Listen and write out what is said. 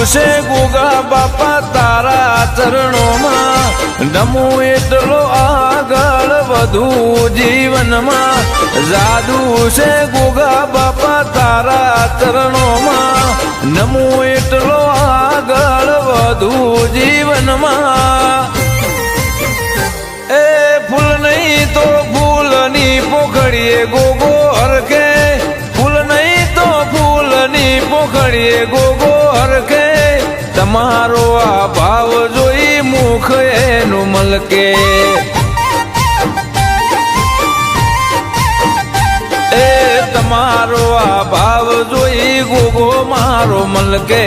છે ગોગા બાપા તારા ચરણોમાં નમું એટલો આગળ વધુ જીવનમાં જાદુ છે ગોગા બાપા તારા ચરણોમાં નમું એટલો આગળ વધુ જીવનમાં એ ફૂલ નહીં તો ફૂલની પોખડીએ ગોગો હરખે ફૂલ નહીં તો ફૂલની પોખડીએ ગોગો હરખે તમારો આ ભાવ જોઈ મુખ એનું મલકે એ તમારો આ ભાવ જોઈ ગોગો મારો મલકે